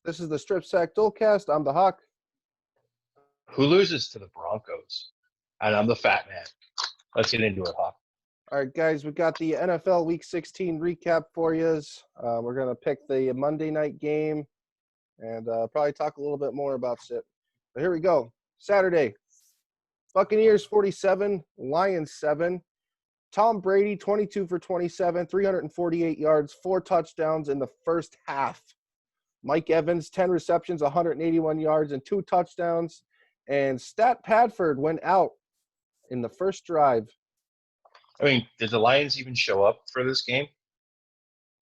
This is the Strip Sack Duelcast. I'm the Hawk. Who loses to the Broncos? And I'm the Fat Man. Let's get into it, Hawk. All right, guys, we got the NFL Week 16 recap for you. We're going to pick the Monday night game and probably talk a little bit more about it. But here we go. Saturday, Buccaneers 47, Lions 7. Tom Brady 22 for 27, 348 yards, 4 touchdowns in the first half. Mike Evans 10 receptions, 181 yards, and 2 touchdowns. And Stat Padford went out in the first drive. I mean, did the Lions even show up for this game?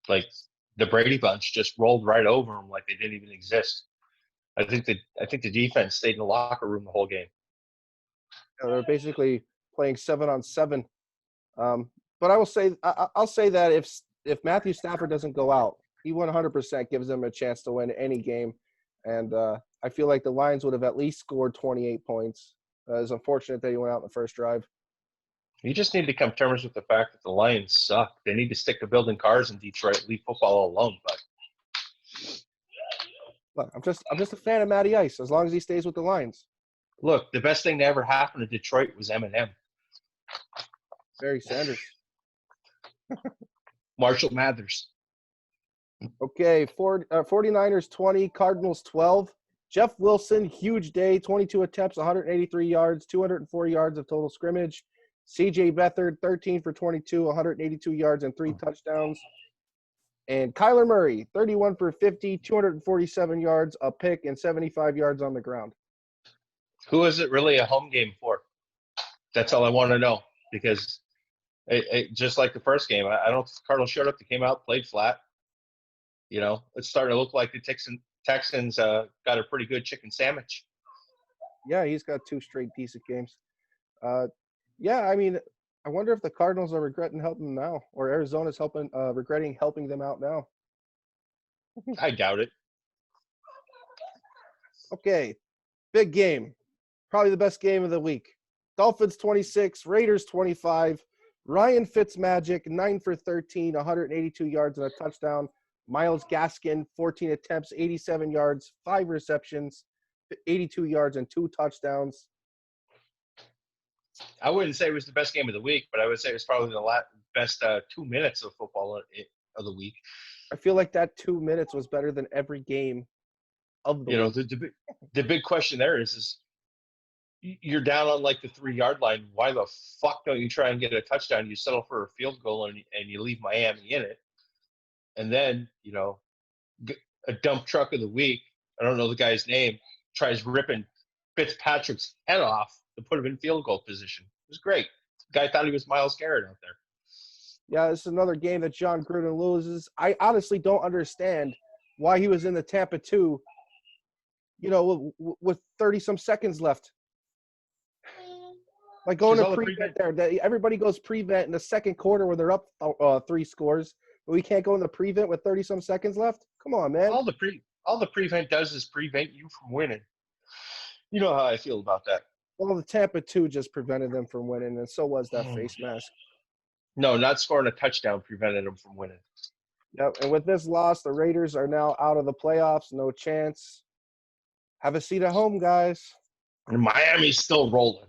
Like, the Brady bunch just rolled right over them like they didn't even exist. I think the defense stayed in the locker room the whole game. They're basically playing 7-on-7. But I will say, I'll say that if Matthew Stafford doesn't go out, he 100% gives them a chance to win any game. And I feel like the Lions would have at least scored 28 points. It's unfortunate that he went out in the first drive. You just need to come to terms with the fact that the Lions suck. They need to stick to building cars in Detroit, leave football alone. But I'm just a fan of Matty Ice as long as he stays with the Lions. Look, the best thing to ever happen to Detroit was Eminem. Barry Sanders. Marshall Mathers. Okay, 49ers 20, Cardinals 12. Jeff Wilson, huge day, 22 attempts, 183 yards, 204 yards of total scrimmage. C.J. Beathard, 13 for 22, 182 yards and 3 touchdowns. And Kyler Murray, 31 for 50, 247 yards, a pick, and 75 yards on the ground. Who is it really a home game for? That's all I want to know. Because just like the first game, I don't think Cardinals showed up. They came out, played flat. You know, it's starting to look like the Texans got a pretty good chicken sandwich. Yeah, he's got 2 straight decent games. Yeah, I mean, I wonder if the Cardinals are regretting helping them now, or Arizona's regretting helping them out now. I doubt it. Okay, big game. Probably the best game of the week. Dolphins 26, Raiders 25. Ryan Fitzmagic, 9 for 13, 182 yards and a touchdown. Myles Gaskin, 14 attempts, 87 yards, 5 receptions, 82 yards and 2 touchdowns. I wouldn't say it was the best game of the week, but I would say it was probably the best 2 minutes of football of the week. I feel like that 2 minutes was better than every game of the week. The big question there is you're down on like the 3-yard line. Why the fuck don't you try and get a touchdown? You settle for a field goal and you leave Miami in it. And then, a dump truck of the week, I don't know the guy's name, tries ripping Fitzpatrick's head off to put him in field goal position. It was great. The guy thought he was Myles Garrett out there. Yeah, this is another game that John Gruden loses. I honestly don't understand why he was in the Tampa 2, with 30-some seconds left. Like going to prevent there. Everybody goes prevent in the second quarter when they're up 3 scores, but we can't go in the prevent with 30-some seconds left? Come on, man. All the prevent does is prevent you from winning. You know how I feel about that. Well, the Tampa 2 just prevented them from winning, and so was that face mask. No, not scoring a touchdown prevented them from winning. Yep, and with this loss, the Raiders are now out of the playoffs. No chance. Have a seat at home, guys. And Miami's still rolling.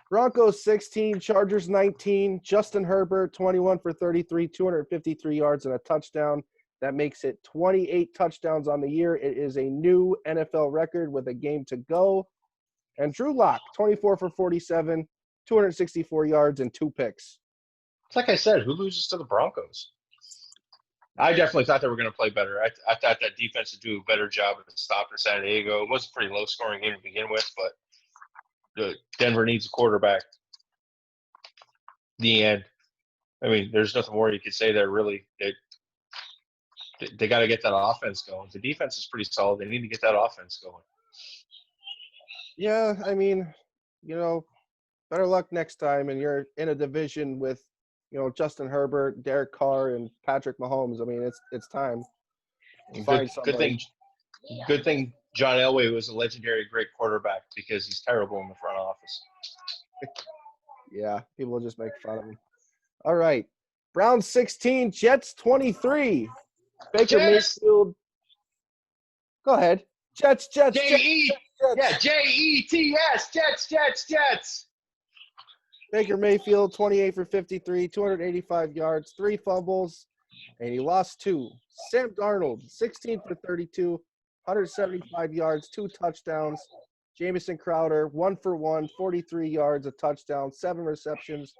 Broncos 16, Chargers 19. Justin Herbert, 21 for 33, 253 yards and a touchdown. That makes it 28 touchdowns on the year. It is a new NFL record with a game to go. And Drew Lock, 24 for 47, 264 yards and 2 picks. It's like I said, who loses to the Broncos? I definitely thought they were going to play better. I thought that defense would do a better job at stopping San Diego. It was a pretty low-scoring game to begin with, but Denver needs a quarterback. The end. I mean, there's nothing more you could say there, really. They got to get that offense going. The defense is pretty solid. They need to get that offense going. Yeah, I mean, better luck next time. And you're in a division with, Justin Herbert, Derek Carr, and Patrick Mahomes. I mean, it's time. Good thing John Elway was a legendary great quarterback because he's terrible in the front office. Yeah, people will just make fun of him. All right. Browns 16, Jets 23. Baker Mayfield Go ahead. Jets. J-E. Yeah, Jets. Jets. Baker Mayfield, 28 for 53, 285 yards, 3 fumbles, and he lost 2. Sam Darnold, 16 for 32, 175 yards, 2 touchdowns. Jamison Crowder, 1 for 1, 43 yards, a touchdown, 7 receptions,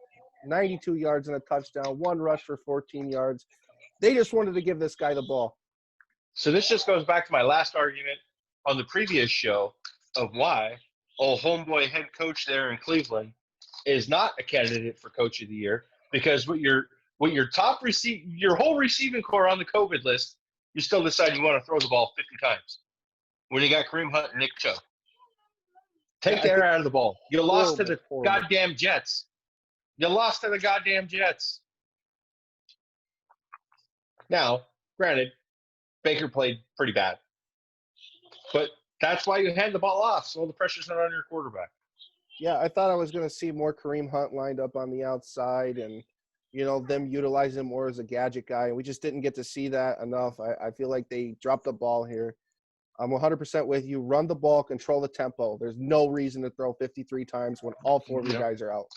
92 yards and a touchdown, 1 rush for 14 yards. They just wanted to give this guy the ball. So this just goes back to my last argument on the previous show of why old homeboy head coach there in Cleveland is not a candidate for coach of the year, because with your your whole receiving core on the COVID list, you still decide you want to throw the ball 50 times when you got Kareem Hunt and Nick Chubb. Take the air out of the ball. You lost to the goddamn Jets. Now, granted, Baker played pretty bad, but that's why you hand the ball off, so the pressure's not on your quarterback. Yeah, I thought I was going to see more Kareem Hunt lined up on the outside and, them utilize him more as a gadget guy. And we just didn't get to see that enough. I feel like they dropped the ball here. I'm 100% with you. Run the ball, control the tempo. There's no reason to throw 53 times when all 4 of you guys are out.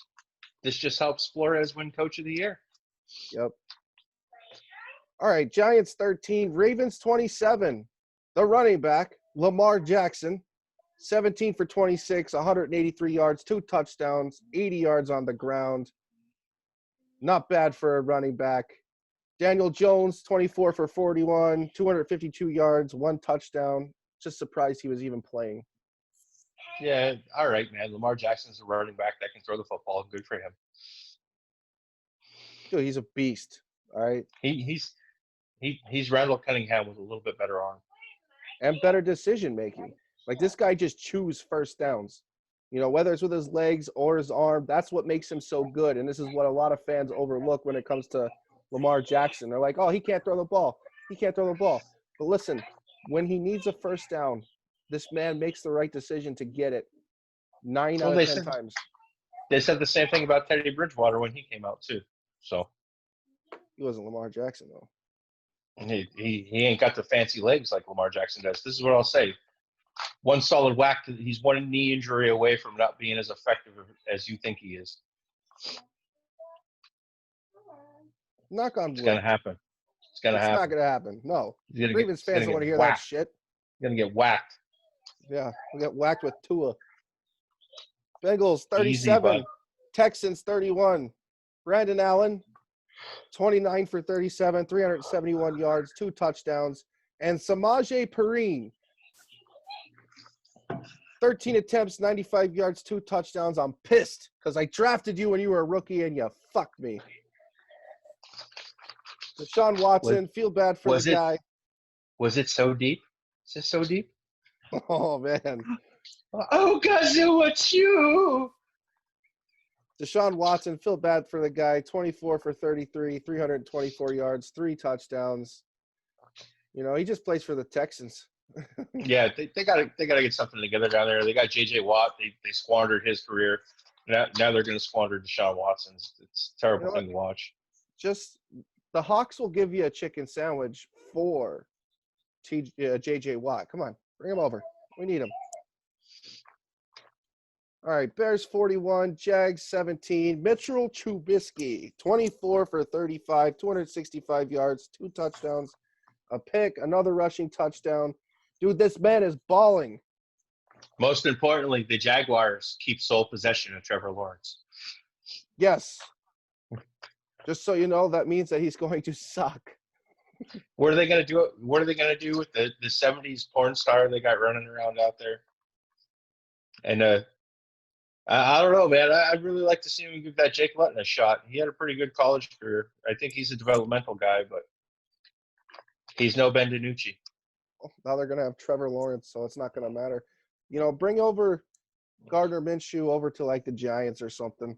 This just helps Flores win coach of the year. Yep. All right, Giants 13, Ravens 27. The running back, Lamar Jackson, 17 for 26, 183 yards, 2 touchdowns, 80 yards on the ground. Not bad for a running back. Daniel Jones, 24 for 41, 252 yards, 1 touchdown. Just surprised he was even playing. Yeah, all right, man. Lamar Jackson's a running back that can throw the football. Good for him. Dude, he's a beast. All right. He's Randall Cunningham with a little bit better arm. And better decision making. Like, this guy just chews first downs. Whether it's with his legs or his arm, that's what makes him so good. And this is what a lot of fans overlook when it comes to Lamar Jackson. They're like, oh, he can't throw the ball. But listen, when he needs a first down, this man makes the right decision to get it 9 out of 10 times. They said the same thing about Teddy Bridgewater when he came out, too. So he wasn't Lamar Jackson, though. And he ain't got the fancy legs like Lamar Jackson does. This is what I'll say. One solid whack, he's 1 knee injury away from not being as effective as you think he is. Knock on wood. It's going to happen. It's not going to happen. No. Ravens fans don't want to hear that shit. You're going to get whacked. Yeah, we got whacked with Tua. Bengals 37, Texans 31. Brandon Allen, 29 for 37, 371 yards, 2 touchdowns. And Samaje Perine, 13 attempts, 95 yards, 2 touchdowns. I'm pissed because I drafted you when you were a rookie and you fucked me. Deshaun Watson, feel bad for the guy. Was it so deep? Is it so deep? Oh, man. Oh, Gazoo, it's you. Deshaun Watson, feel bad for the guy. 24 for 33, 324 yards, 3 touchdowns. He just plays for the Texans. Yeah, they got to get something together down there. They got J.J. Watt. They squandered his career. Now they're going to squander Deshaun Watson's. It's a terrible thing to watch. Just the Hawks will give you a chicken sandwich for J.J. Watt. Come on, bring him over. We need him. All right, Bears 41, Jags 17. Mitchell Trubisky, 24 for 35, 265 yards, 2 touchdowns, a pick, another rushing touchdown. Dude, this man is balling. Most importantly, the Jaguars keep sole possession of Trevor Lawrence. Yes. Just so you know, that means that he's going to suck. What are they going to do? What are they going to do with the 70s porn star they got running around out there? And I don't know, man. I'd really like to see him give that Jake Luton a shot. He had a pretty good college career. I think he's a developmental guy, but he's no Ben DiNucci. Now they're going to have Trevor Lawrence, so it's not going to matter. Bring over Gardner Minshew over to, like, the Giants or something.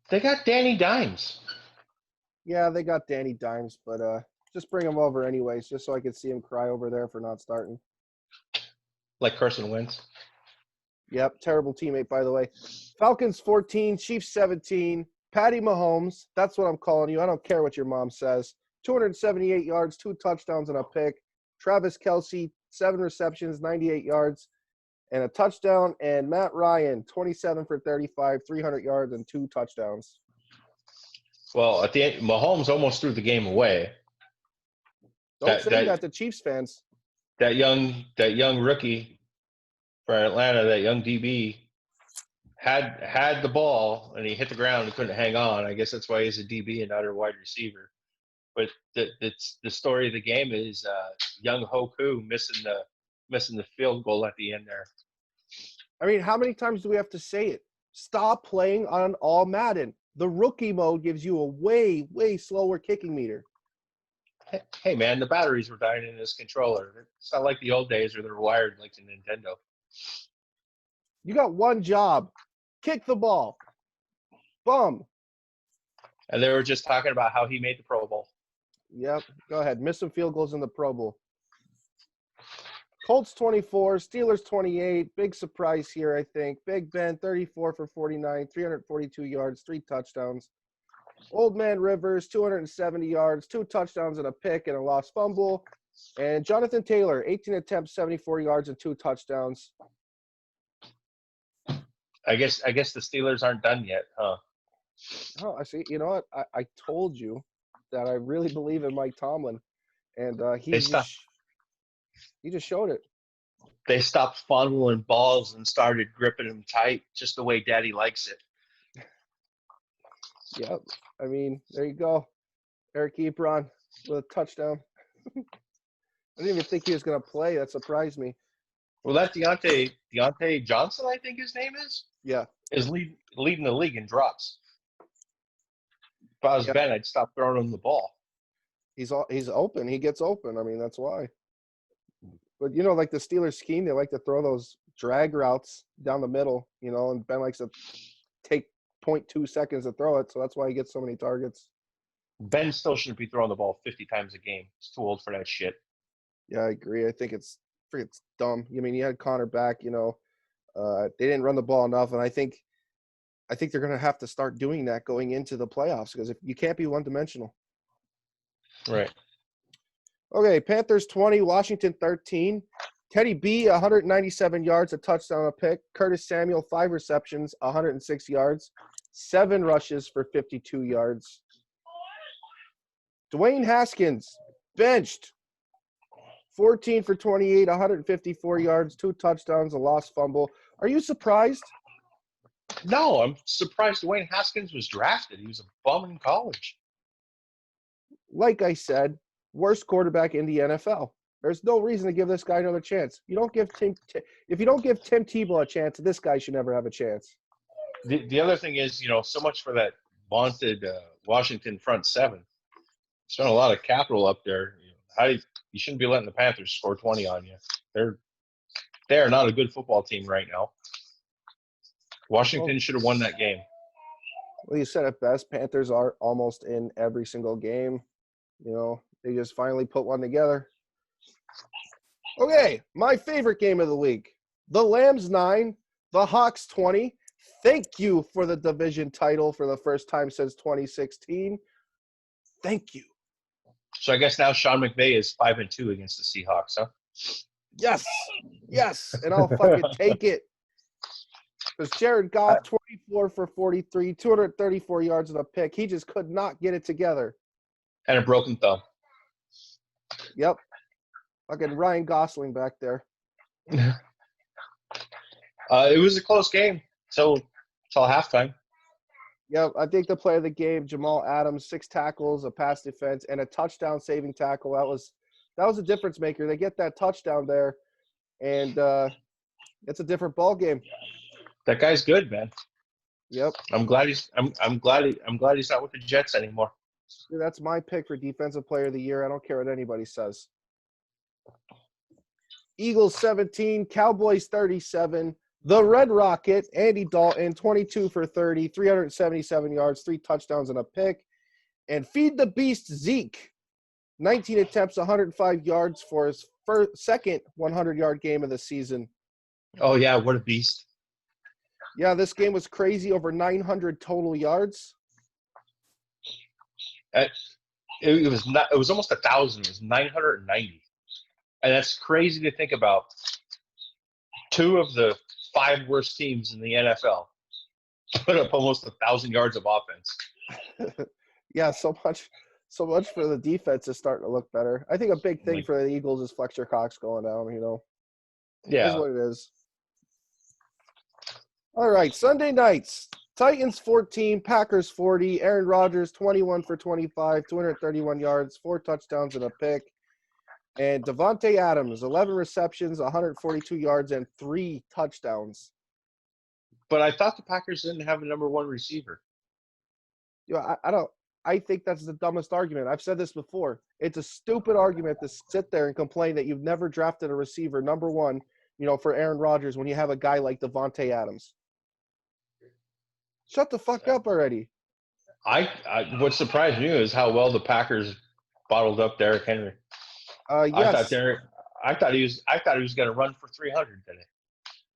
They got Danny Dimes. Yeah, they got Danny Dimes, but just bring him over anyways, just so I could see him cry over there for not starting. Like Carson Wentz. Yep, terrible teammate, by the way. Falcons 14, Chiefs 17. Patty Mahomes, that's what I'm calling you. I don't care what your mom says. 278 yards, 2 touchdowns, and a pick. Travis Kelce, 7 receptions, 98 yards, and a touchdown. And Matt Ryan, 27 for 35, 300 yards, and 2 touchdowns. Well, at the end, Mahomes almost threw the game away. Don't say that to Chiefs fans. That young rookie for Atlanta, that young DB, had the ball and he hit the ground and couldn't hang on. I guess that's why he's a DB and not a wide receiver. But the story of the game is young Hoku missing the field goal at the end there. I mean, how many times do we have to say it? Stop playing on all Madden. The rookie mode gives you a way, way slower kicking meter. Hey, man, the batteries were dying in this controller. It's not like the old days where they're wired like the Nintendo. You got one job. Kick the ball. Bum. And they were just talking about how he made the Pro Bowl. Yep. Go ahead. Miss some field goals in the Pro Bowl. Colts 24, Steelers 28. Big surprise here, I think. Big Ben, 34 for 49, 342 yards, 3 touchdowns. Old Man Rivers, 270 yards, 2 touchdowns and a pick and a lost fumble. And Jonathan Taylor, 18 attempts, 74 yards and 2 touchdowns. I guess the Steelers aren't done yet, huh? Oh, I see. You know what? I told you that I really believe in Mike Tomlin, and he just showed it. They stopped funneling balls and started gripping them tight, just the way Daddy likes it. Yep. I mean, there you go. Eric Ebron with a touchdown. I didn't even think he was going to play. That surprised me. Well, that Deontay Johnson, I think his name is. Yeah. Is leading the league in drops. If I was Ben, I'd stop throwing him the ball. He's open. He gets open. I mean, that's why. But, you know, like the Steelers scheme, they like to throw those drag routes down the middle, you know, and Ben likes to take 0.2 seconds to throw it, so that's why he gets so many targets. Ben still shouldn't be throwing the ball 50 times a game. He's too old for that shit. Yeah, I agree. I think it's dumb. I mean, you had Connor back, you know. They didn't run the ball enough, and I think they're going to have to start doing that going into the playoffs because if you can't be one-dimensional. Right. Okay, Panthers 20, Washington 13. Teddy B, 197 yards, a touchdown, a pick. Curtis Samuel, 5 receptions, 106 yards, 7 rushes for 52 yards. Dwayne Haskins, benched, 14 for 28, 154 yards, 2 touchdowns, a lost fumble. Are you surprised? No, I'm surprised Dwayne Haskins was drafted. He was a bum in college. Like I said, worst quarterback in the NFL. There's no reason to give this guy another chance. If you don't give Tim Tebow a chance, this guy should never have a chance. The other thing is, you know, so much for that vaunted Washington front 7. Spent a lot of capital up there. You shouldn't be letting the Panthers score 20 on you. They are not a good football team right now. Washington should have won that game. Well, you said it best. Panthers are almost in every single game. You know, they just finally put one together. Okay, my favorite game of the week. The Lambs 9, the Hawks 20. Thank you for the division title for the first time since 2016. Thank you. So I guess now Sean McVay is 5-2 against the Seahawks, huh? Yes, and I'll fucking take it. Because Jared Goff, 24 for 43, 234 yards and a pick. He just could not get it together. And a broken thumb. Yep. Fucking Ryan Gosling back there. It was a close game till halftime. Yep, I think the play of the game, Jamal Adams, 6 tackles, a pass defense, and a touchdown saving tackle. That was a difference maker. They get that touchdown there, and it's a different ball game. That guy's good, man. Yep. I'm glad he's not with the Jets anymore. Dude, that's my pick for Defensive Player of the Year. I don't care what anybody says. Eagles 17, Cowboys 37. The Red Rocket, Andy Dalton, 22 for 30, 377 yards, 3 touchdowns and a pick. And Feed the Beast Zeke, 19 attempts, 105 yards for his second 100-yard game of the season. Oh, yeah, what a beast. Yeah, this game was crazy, over 900 total yards. It was almost 1,000. It was 990. And that's crazy to think about. 2 of the 5 worst teams in the NFL put up almost 1,000 yards of offense. Yeah, so much for the defense is starting to look better. I think a big thing for the Eagles is Fletcher Cox going down, you know. Yeah. Is what it is. All right, Sunday nights. Titans 14, Packers 40. Aaron Rodgers 21 for 25, 231 yards, 4 touchdowns and a pick. And Devontae Adams 11 receptions, 142 yards and 3 touchdowns. But I thought the Packers didn't have a number 1 receiver. You know, I think that's the dumbest argument. I've said this before. It's a stupid argument to sit there and complain that you've never drafted a receiver number 1, you know, for Aaron Rodgers when you have a guy like Devontae Adams. Shut the fuck up already. What surprised me is how well the Packers bottled up Derrick Henry. Yes. I thought he was going to run for 300 today.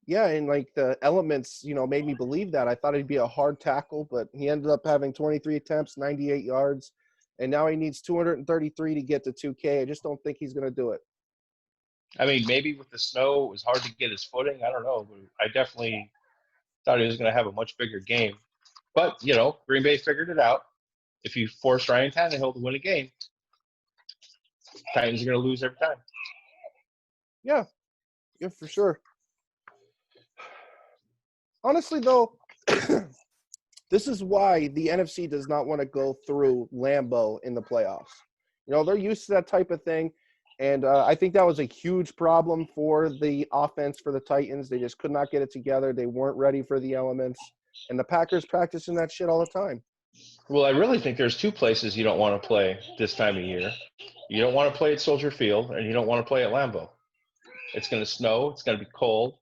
Yeah, and like the elements, you know, made me believe that. I thought he'd be a hard tackle, but he ended up having 23 attempts, 98 yards, and now he needs 233 to get to 2K. I just don't think he's going to do it. I mean, maybe with the snow, it was hard to get his footing. I don't know, but I definitely thought he was going to have a much bigger game. But, you know, Green Bay figured it out. If you force Ryan Tannehill to win a game, Titans are going to lose every time. Yeah, for sure. Honestly, though, this is why the NFC does not want to go through Lambeau in the playoffs. You know, they're used to that type of thing, and I think that was a huge problem for the offense for the Titans. They just could not get it together. They weren't ready for the elements, and the Packers practicing that shit all the time. Well, I really think there's 2 places you don't want to play this time of year. You don't want to play at Soldier Field, and you don't want to play at Lambeau. It's going to snow. It's going to be cold.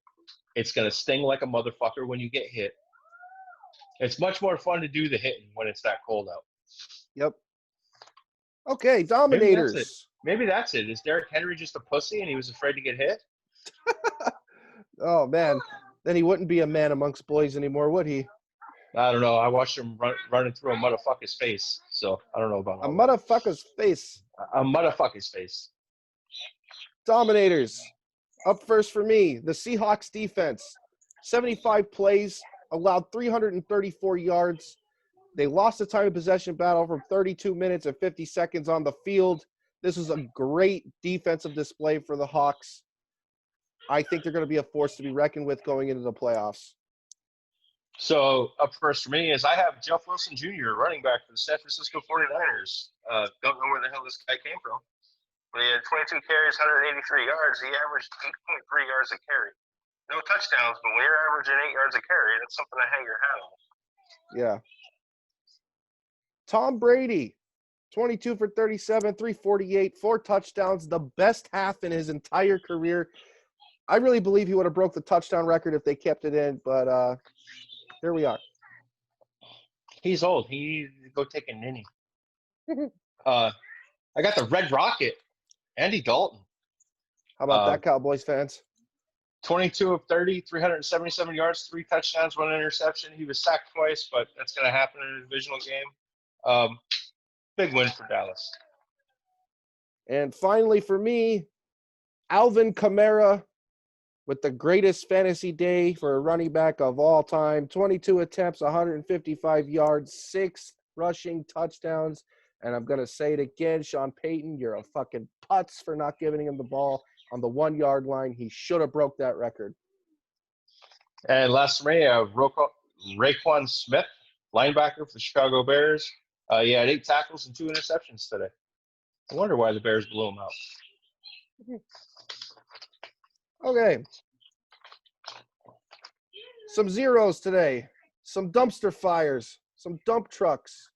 It's going to sting like a motherfucker when you get hit. It's much more fun to do the hitting when it's that cold out. Yep. Okay, Dominators. Maybe that's it. Is Derrick Henry just a pussy and he was afraid to get hit? Oh, man. Then he wouldn't be a man amongst boys anymore, would he? I don't know. I watched him running through a motherfucker's face, so I don't know about a motherfucker's face. A motherfucker's face. Dominators. Up first for me, the Seahawks defense. 75 plays, allowed 334 yards. They lost the time of possession battle from 32 minutes and 50 seconds on the field. This was a great defensive display for the Hawks. I think they're going to be a force to be reckoned with going into the playoffs. So up first for me is I have Jeff Wilson Jr., running back for the San Francisco 49ers. Don't know where the hell this guy came from. But he had 22 carries, 183 yards. He averaged 8.3 yards a carry. No touchdowns, but when you're averaging 8 yards a carry, that's something to hang your hat on. Yeah. Tom Brady, 22 for 37, 348, 4 touchdowns, the best half in his entire career. I really believe he would have broke the touchdown record if they kept it in, but here we are. He's old. He needs to go take a ninny. I got the Red Rocket, Andy Dalton. How about that, Cowboys fans? 22 of 30, 377 yards, 3 touchdowns, 1 interception. He was sacked twice, but that's going to happen in a divisional game. Big win for Dallas. And finally for me, Alvin Kamara with the greatest fantasy day for a running back of all time. 22 attempts, 155 yards, 6 rushing touchdowns. And I'm going to say it again, Sean Payton, you're a fucking putz for not giving him the ball on the 1-yard line. He should have broke that record. And last for me, Raekwon Smith, linebacker for the Chicago Bears. He had 8 tackles and 2 interceptions today. I wonder why the Bears blew him out. Okay. Some zeros today. Some dumpster fires. Some dump trucks.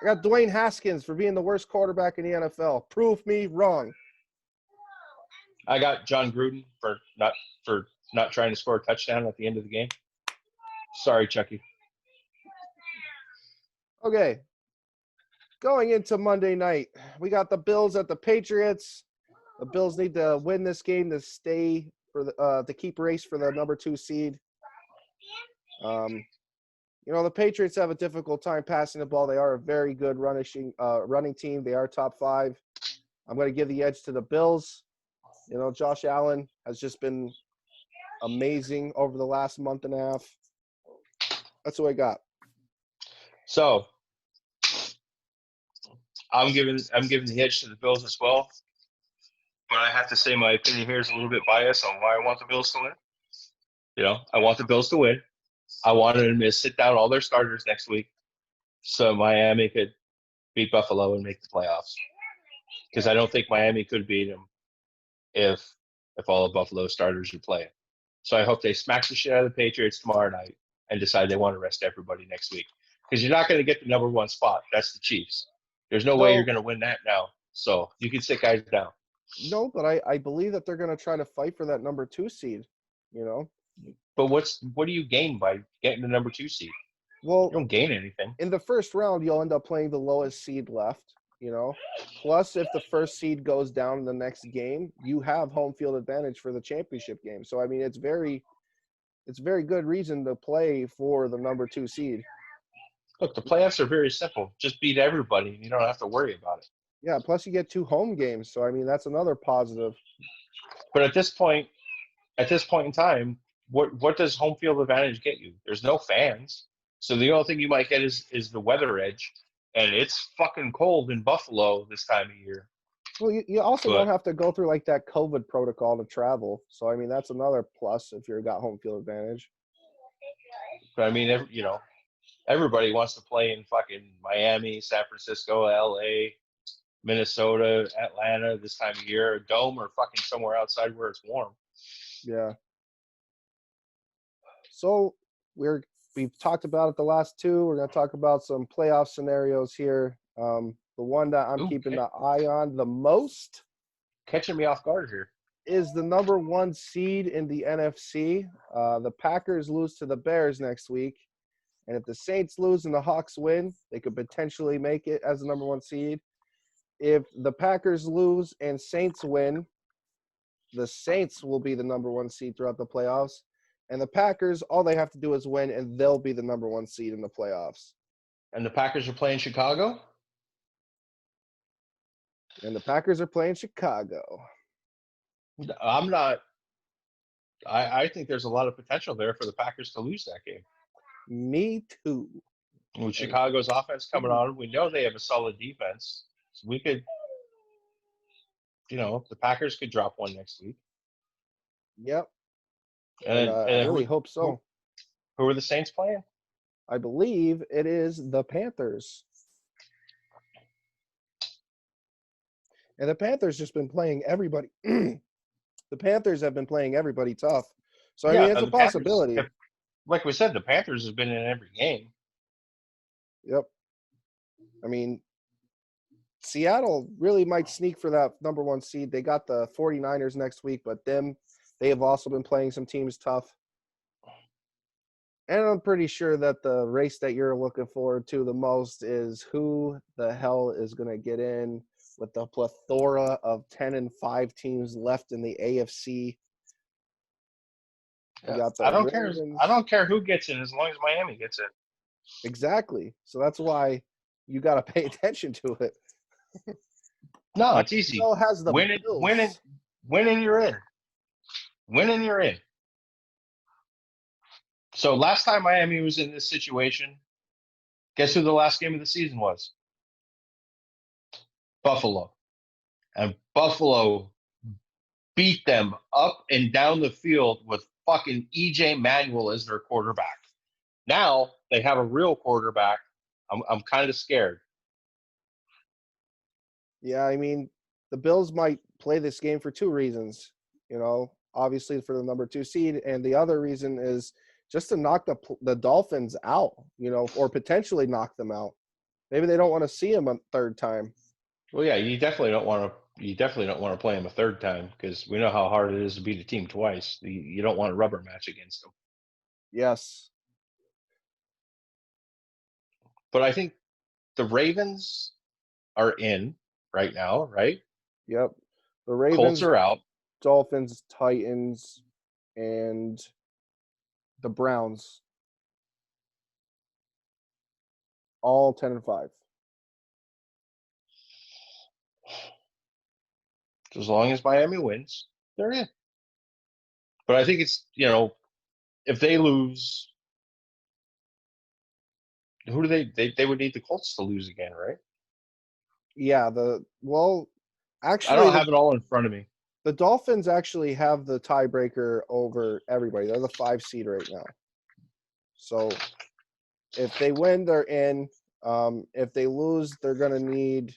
I got Dwayne Haskins for being the worst quarterback in the NFL. Prove me wrong. I got John Gruden for not trying to score a touchdown at the end of the game. Sorry, Chucky. Okay. Going into Monday night, we got the Bills at the Patriots. The Bills need to win this game to stay for the to keep race for the number 2 seed. You know, the Patriots have a difficult time passing the ball. They are a very good running team. They are top 5. I'm going to give the edge to the Bills. You know, Josh Allen has just been amazing over the last month and a half. That's what I got. So I'm giving the edge to the Bills as well. But I have to say my opinion here is a little bit biased on why I want the Bills to win. You know, I want the Bills to win. I wanted them to sit down all their starters next week so Miami could beat Buffalo and make the playoffs. Because I don't think Miami could beat them if all of Buffalo's starters are playing. So I hope they smack the shit out of the Patriots tomorrow night and decide they want to rest everybody next week. Because you're not going to get the number one spot. That's the Chiefs. There's no way you're going to win that now. So you can sit guys down. No, but I believe that they're going to try to fight for that number 2 seed, you know? But what do you gain by getting the number 2 seed? Well, you don't gain anything. In the first round, you'll end up playing the lowest seed left, you know? Plus, if the first seed goes down in the next game, you have home field advantage for the championship game. So, I mean, it's very good reason to play for the number 2 seed. Look, the playoffs are very simple. Just beat everybody, and you don't have to worry about it. Yeah, plus you get 2 home games. So, I mean, that's another positive. But at this point in time, what does home field advantage get you? There's no fans. So the only thing you might get is the weather edge. And it's fucking cold in Buffalo this time of year. Well, you also don't have to go through like that COVID protocol to travel. So, I mean, that's another plus if you've got home field advantage. But I mean, you know, everybody wants to play in fucking Miami, San Francisco, LA, Minnesota, Atlanta this time of year, a dome or fucking somewhere outside where it's warm. Yeah. So we've talked about it the last 2. We're going to talk about some playoff scenarios here. The one that I'm keeping the eye on the most, catching me off guard here, is the number 1 seed in the NFC. The Packers lose to the Bears next week. And if the Saints lose and the Hawks win, they could potentially make it as the number 1 seed. If the Packers lose and Saints win, the Saints will be the number 1 seed throughout the playoffs. And the Packers, all they have to do is win, and they'll be the number 1 seed in the playoffs. And the Packers are playing Chicago? And the Packers are playing Chicago. I'm not. I think there's a lot of potential there for the Packers to lose that game. Me too. With Chicago's offense coming on, we know they have a solid defense. So we could, you know, the Packers could drop one next week. Yep. And I really hope so. Who are the Saints playing? I believe it is the Panthers. And the Panthers just been playing everybody. The Panthers have been playing everybody tough. So, I mean, it's a possibility. Like we said, the Panthers have been in every game. Yep. I mean, Seattle really might sneak for that number 1 seed. They got the 49ers next week, but they have also been playing some teams tough. And I'm pretty sure that the race that you're looking forward to the most is who the hell is going to get in with the plethora of 10-5 teams left in the AFC. Yeah. I don't care who gets in as long as Miami gets in. Exactly. So that's why you got to pay attention to it. No, it's easy. Has the winning, you're in. Winning, you're in. So last time Miami was in this situation, guess who the last game of the season was? Buffalo. And Buffalo beat them up and down the field with fucking EJ Manuel as their quarterback. Now they have a real quarterback. I'm kind of scared. Yeah, I mean, the Bills might play this game for 2 reasons. You know, obviously for the number 2 seed, and the other reason is just to knock the Dolphins out, you know, or potentially knock them out. Maybe they don't want to see them a third time. Well, yeah, you definitely don't want to play them a third time because we know how hard it is to beat a team twice. You don't want a rubber match against them. Yes. But I think the Ravens are in right now, right? Yep. The Ravens, Colts are out. Dolphins, Titans, and the Browns. All 10-5. As long as Miami wins. they're in. But I think it's, if they lose, who do they would need the Colts to lose again, right? Yeah, I actually, don't have it all in front of me. the Dolphins actually have the tiebreaker over everybody. They're the 5 seed right now. So if they win, they're in. If they lose, they're gonna need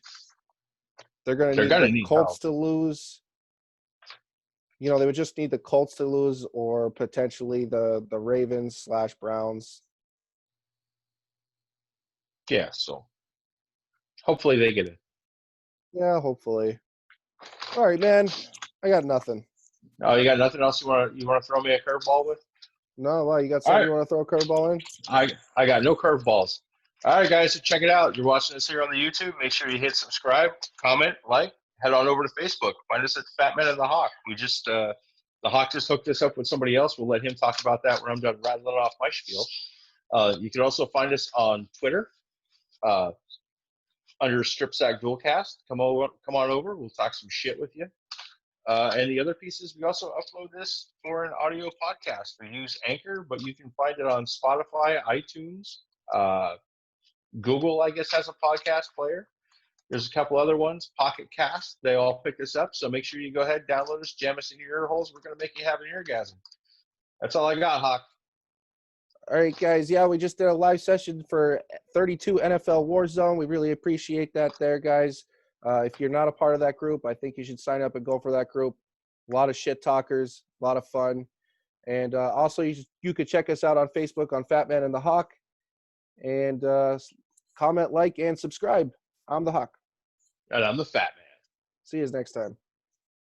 the Colts help. to lose. They would just need the Colts to lose, or potentially the Ravens / Browns. Yeah, so hopefully they get it. Yeah, hopefully. All right, man. I got nothing. Oh, you got nothing else you want to throw me a curveball with? No, wow, you got All something right, you want to throw a curveball in? I got no curveballs. All right, guys, so check it out. You're watching this here on the YouTube. Make sure you hit subscribe, comment, like. Head on over to Facebook. Find us at FATMAN and the Hawk. The Hawk just hooked us up with somebody else. We'll let him talk about that when I'm done rattling off my spiel. You can also find us on Twitter under Strip Sack Dualcast. Come on over. We'll talk some shit with you. And the other piece is we also upload this for an audio podcast. We use Anchor, but you can find it on Spotify, iTunes, Google, I guess, has a podcast player. There's a couple other ones, Pocket Cast. They all pick us up, so make sure you go ahead, download us, jam us in your ear holes. We're going to make you have an eargasm. That's all I got, Hawk. All right, guys. Yeah, we just did a live session for 32 NFL Warzone. We really appreciate that there, guys. If you're not a part of that group, I think you should sign up and go for that group. A lot of shit talkers, a lot of fun. And also, you could check us out on Facebook on FATMAN and the Hawk. And comment, like, and subscribe. I'm the Hawk. And I'm the Fat Man. See you next time.